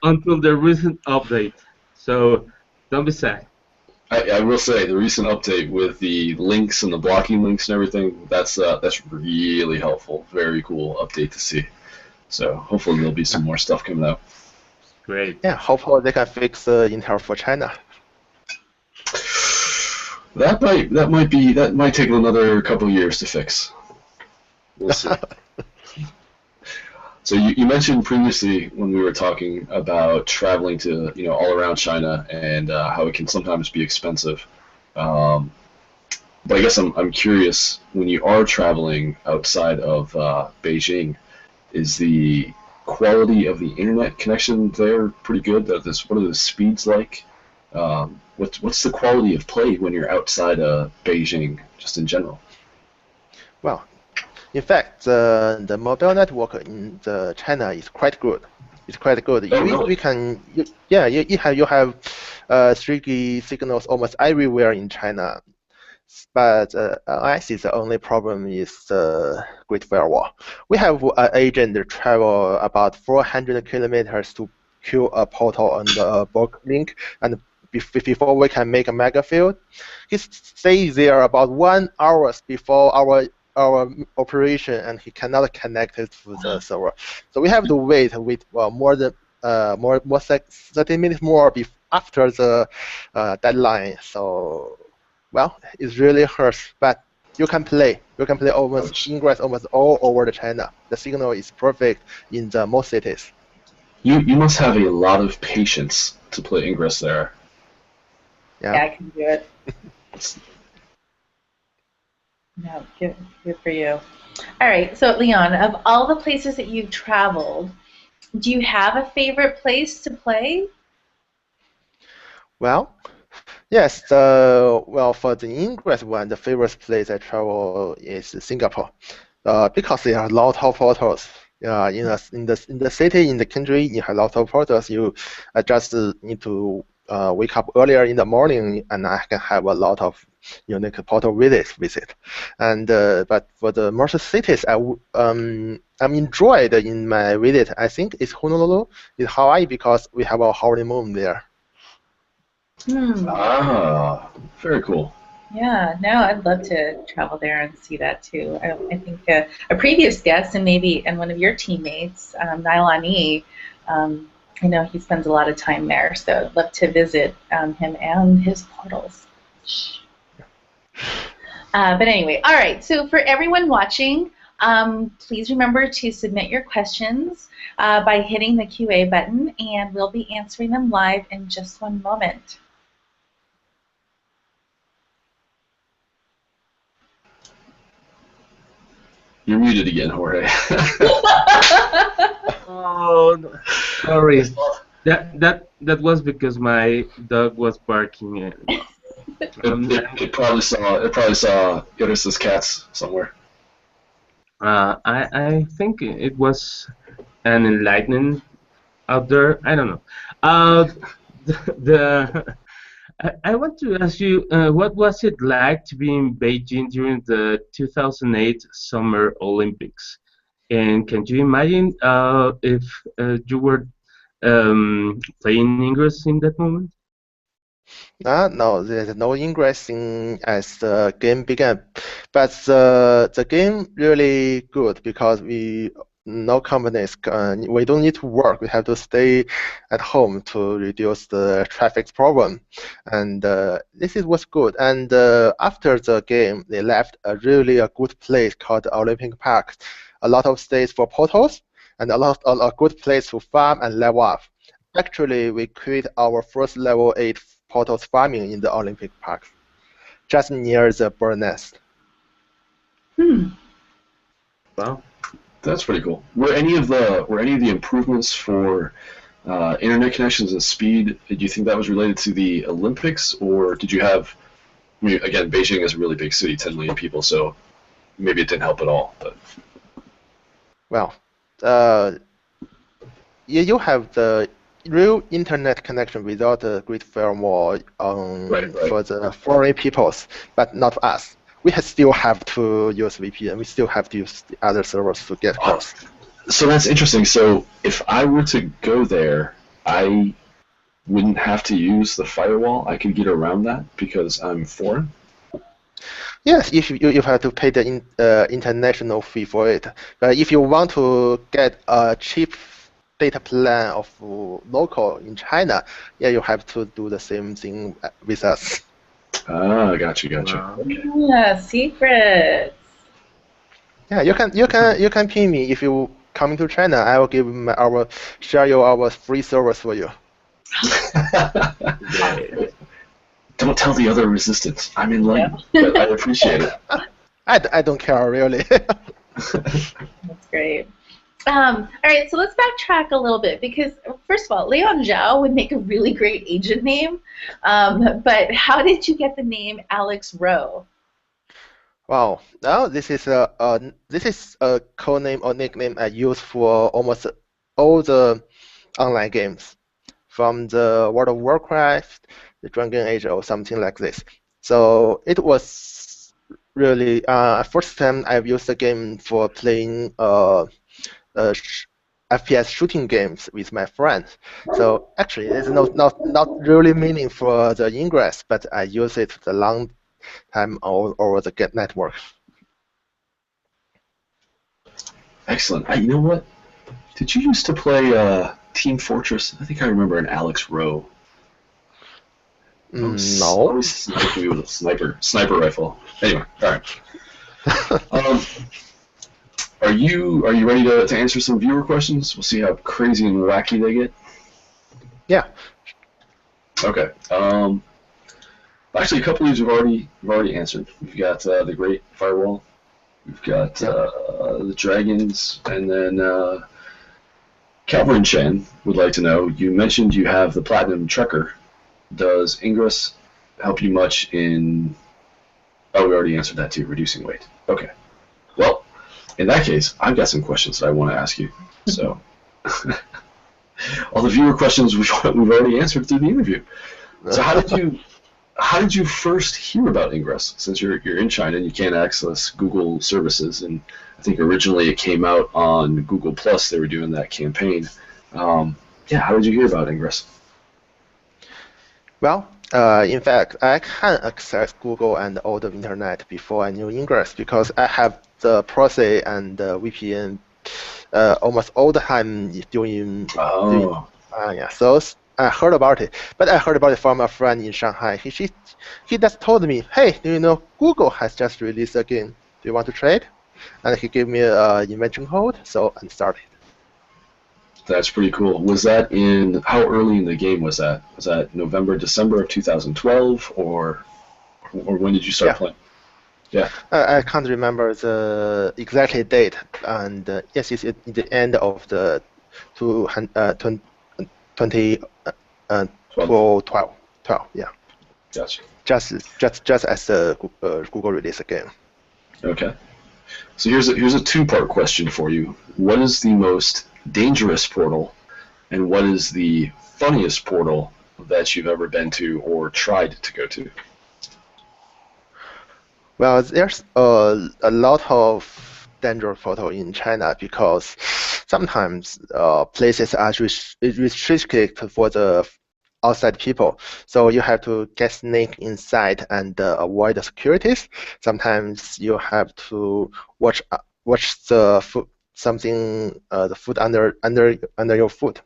Until the recent update. So don't be sad.
I will say the recent update with the links and the blocking links and everything, that's really helpful. Very cool update to see. So hopefully there'll be some more stuff coming out.
Great.
Yeah, hopefully they can fix Intel for China.
That might take another couple of years to fix. We'll see. So you mentioned previously when we were talking about traveling to all around China and how it can sometimes be expensive. But I guess I'm curious, when you are traveling outside of Beijing, is the quality of the internet connection there pretty good? What are the speeds like? What's the quality of play when you're outside of Beijing, just in general?
Well, in fact, the mobile network in China is quite good. It's quite good.
Oh, really?
You have 3G signals almost everywhere in China. But I see the only problem is the Great Firewall. We have an agent that travel about 400 kilometers to queue a portal on the bulk link, and before we can make a mega field, he stays there about 1 hour before our operation, and he cannot connect it to the server. So we have to wait more than 30 minutes more after the deadline. So, well, it really hurts, but you can play. You can play almost Ingress almost all over the China. The signal is perfect in the most cities.
You must have a lot of patience to play Ingress there.
Yeah, I can do it. No, good for you. All right, so Leon, of all the places that you've traveled, do you have a favorite place to play?
Well, yes. For the Ingress one, the favorite place I travel is Singapore, because there are a lot of portals. In the city, in the country, you have a lot of portals. You just need to wake up earlier in the morning, and I can have a lot of unique portal visit. And but for the most cities, I'm enjoyed in my visit. I think it's Honolulu, it's Hawaii, because we have a honeymoon there.
Ah, very cool.
Yeah, no, I'd love to travel there and see that too. I think a previous guest and one of your teammates, Nailani, I know he spends a lot of time there, so I'd love to visit him and his portals. But anyway, all right, so for everyone watching, please remember to submit your questions by hitting the QA button, and we'll be answering them live in just one moment.
You're muted again, Jorge.
Oh, no. Sorry. That was because my dog was barking.
It probably saw Iris's cats somewhere.
I think it was an Enlightened out there. I don't know. I want to ask you, what was it like to be in Beijing during the 2008 Summer Olympics? And can you imagine if you were playing Ingress in that moment?
No, there's no ingress in as the game began, but the game really good because no companies we don't need to work. We have to stay at home to reduce the traffic problem, and this is what's good. And after the game, they left a good place called Olympic Park, a lot of stays for portals, and a good place to farm and level up. Actually, we create our first level 8 portals farming in the Olympic Park, just near the bird nest.
Wow.
That's pretty cool. Were any of the improvements for internet connections and speed? Do you think that was related to the Olympics, or did you have? I mean, again, Beijing is a really big city, 10 million people, so maybe it didn't help at all. But
Well, you have the real internet connection without a great firewall for the foreign peoples, but not us. We still have to use VPN. We still have to use the other servers to get calls.
So that's interesting. So if I were to go there, I wouldn't have to use the firewall. I could get around that because I'm foreign.
Yes, if you have to pay the international fee for it. But if you want to get a cheap data plan of local in China, yeah, you have to do the same thing with us.
Ah, gotcha.
Wow.
Okay.
Yeah, secrets.
Yeah, you can ping me if you coming to China. I will share you our free service for you.
Don't tell the other resistance. I'm enlightened, but I appreciate it.
I don't care really.
That's great. All right, so let's backtrack a little bit because, first of all, Leon Zhao would make a really great agent name, but how did you get the name Alex Rowe?
Wow, now this is a code name or nickname I use for almost all the online games, from the World of Warcraft, the Dragon Age, or something like this. So it was really first time I've used the game for playing FPS shooting games with my friends. So actually, it's not really meaning for the Ingress, but I use it the long time over the Get network.
Excellent. You know what? Did you used to play Team Fortress? I think I remember an Alex Rowe.
No.
Always sniping me with a sniper rifle. Anyway, all right. Are you ready to answer some viewer questions? We'll see how crazy and wacky they get.
Yeah.
Okay. Actually, a couple of these we've already answered. We've got the Great Firewall. We've got the Dragons, and then Calvin Chen would like to know. You mentioned you have the Platinum Trekker. Does Ingress help you much in? Oh, we already answered that too. Reducing weight. Okay. Well, in that case, I've got some questions that I want to ask you. So, all the viewer questions we've already answered through the interview. So, how did you first hear about Ingress? Since you're in China and you can't access Google services, and I think originally it came out on Google Plus. They were doing that campaign. How did you hear about Ingress?
Well, in fact, I can access Google and all the internet before I knew Ingress because I have the proxy and the VPN almost all the time doing. So I heard about it, but I heard about it from a friend in Shanghai. He just told me, "Hey, do you know Google has just released a game? Do you want to trade?" And he gave me an invention code, so I started.
That's pretty cool. Was that how early in the game was that? Was that November, December of 2012, or when did you start playing? Yeah.
I can't remember the exact date, and yes, it's at the end of the 2012. Yeah.
Gotcha.
Just as Google released the game.
Okay. So here's a two-part question for you. What is the most dangerous portal, and what is the funniest portal that you've ever been to or tried to go to?
Well, there's a lot of dangerous portal in China because sometimes places are restricted for the outside people. So you have to get sneak inside and avoid the securities. Sometimes you have to watch the food, the food under your foot.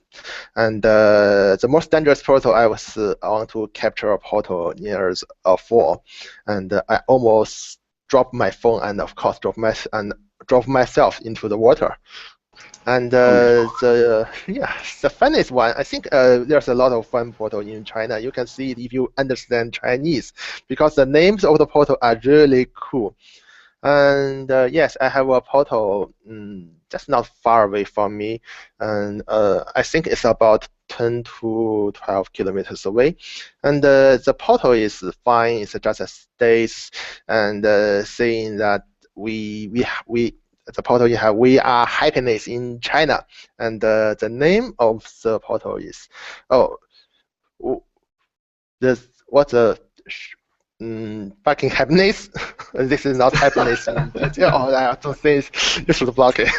And the most dangerous portal I want to capture a portal near a fall, and I almost dropped my phone and of course drove myself into the water. And the funniest one, I think there's a lot of fun portal in China. You can see it if you understand Chinese, because the names of the portal are really cool. And yes, I have a portal just not far away from me, and I think it's about 10 to 12 kilometers away. And the portal is fine. It's just a state and saying that the portal you have, we are happiness in China, and the name of the portal is fucking happiness. This is not happiness. I don't think you should block it.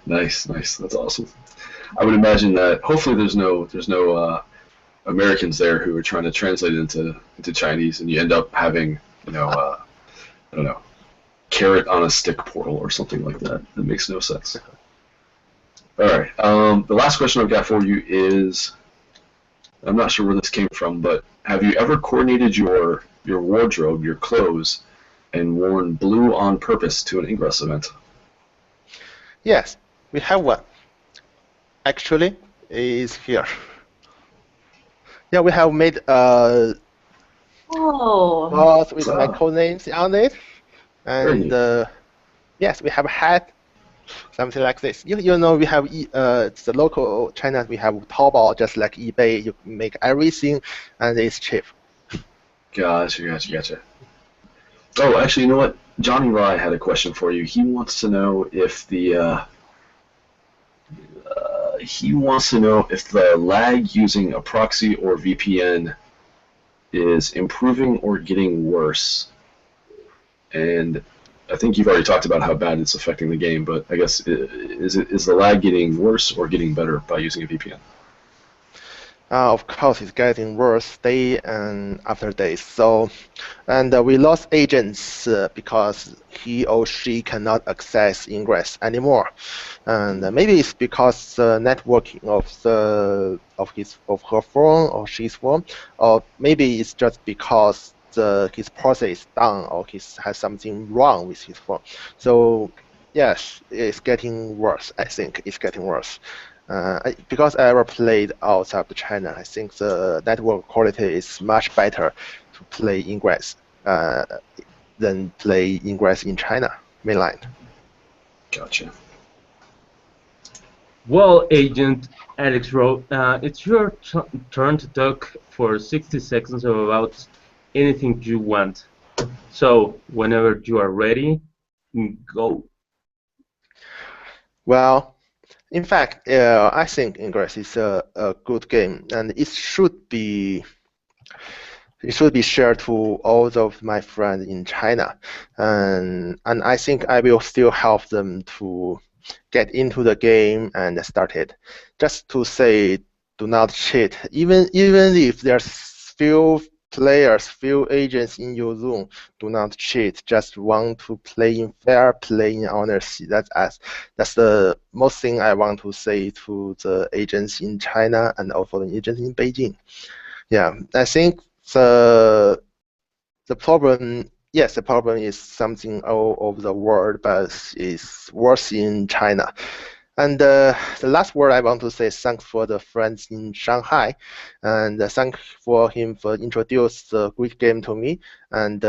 Nice. That's awesome. I would imagine that hopefully there's no Americans there who are trying to translate it into Chinese, and you end up having I don't know, carrot on a stick portal or something like that. That makes no sense. All right. The last question I've got for you is, I'm not sure where this came from, but have you ever coordinated your wardrobe, your clothes, and worn blue on purpose to an Ingress event?
Yes, we have one. Actually, is here. Yeah, we have made cloth with my code names on it, and yes, we have a hat, something like this. You know, we have the local China. We have Taobao, just like eBay. You make everything, and it's cheap.
Gotcha. Oh, actually, you know what? Johnny Lai had a question for you. He wants to know if the lag using a proxy or VPN is improving or getting worse. And I think you've already talked about how bad it's affecting the game, but I guess is the lag getting worse or getting better by using a VPN?
Of course, it's getting worse day and after day. So, and we lost agents because he or she cannot access Ingress anymore, and maybe it's because the networking of her phone or his phone, or maybe it's just because his process is down or he has something wrong with his phone. So, yes, it's getting worse. I think it's getting worse. Because I ever played outside of China, I think the network quality is much better to play Ingress than play Ingress in China mainland.
Gotcha.
Well, Agent Alex Rowe, it's your turn to talk for 60 seconds about anything you want. So, whenever you are ready, go.
Well, in fact, I think Ingress is a good game, and it should be shared to all of my friends in China, and I think I will still help them to get into the game and start it. Just to say, do not cheat. Even if there's few players, few agents in your zone, do not cheat. Just want to play in fair, play in honesty. That's the most thing I want to say to the agents in China and also the agents in Beijing. Yeah, I think the problem, yes, the problem is something all over the world, but it's worse in China. And the last word I want to say, thanks for the friends in Shanghai, and thanks for him for introduce the great game to me. And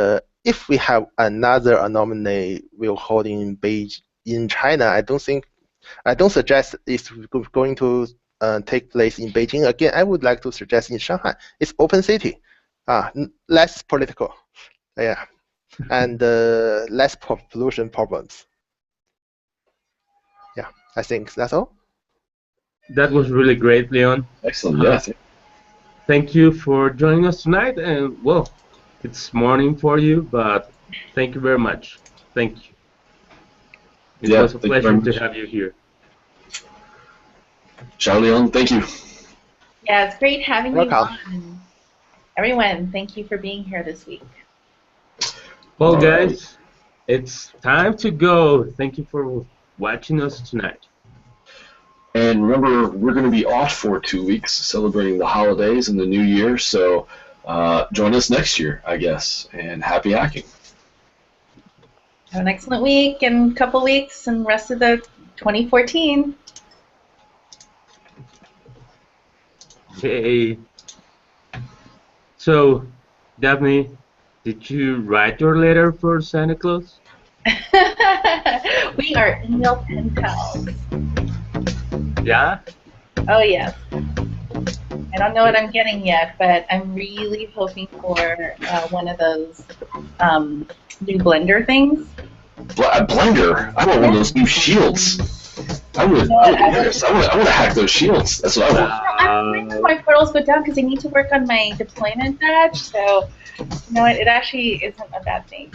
if we have another anomaly we'll hold in Beijing, in China, I don't suggest it's going to take place in Beijing again. I would like to suggest in Shanghai. It's open city, less political, yeah, and less pollution problems. Yeah, I think that's all.
That was really great, Leon.
Excellent. Yeah.
Thank you for joining us tonight. And well, it's morning for you, but thank you very much. Thank you. It was a pleasure to have you here.
Ciao, Leon. Thank you.
Yeah, it's great having you
Welcome.
on. Everyone, thank you for being here this week.
Well,
All right.
guys, it's time to go. Thank you for watching us tonight.
And remember, we're going to be off for 2 weeks, celebrating the holidays and the new year. So join us next year, I guess. And happy hacking.
Have an excellent week and couple weeks and rest of the 2014.
Okay. So, Daphne, did you write your letter for Santa Claus?
We are email pen pals.
Yeah?
Oh, yes. I don't know what I'm getting yet, but I'm really hoping for one of those new blender things.
A blender? I want one of those new shields. I want to hack those shields. That's what I want.
I'm waiting for my portals go down because I need to work on my deployment badge. So, you know what? It actually isn't a bad thing.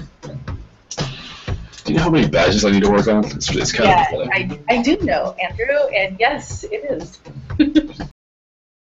Do you know how many badges I need to work on? It's kind of pathetic.
I do know, Andrew, and yes, it is.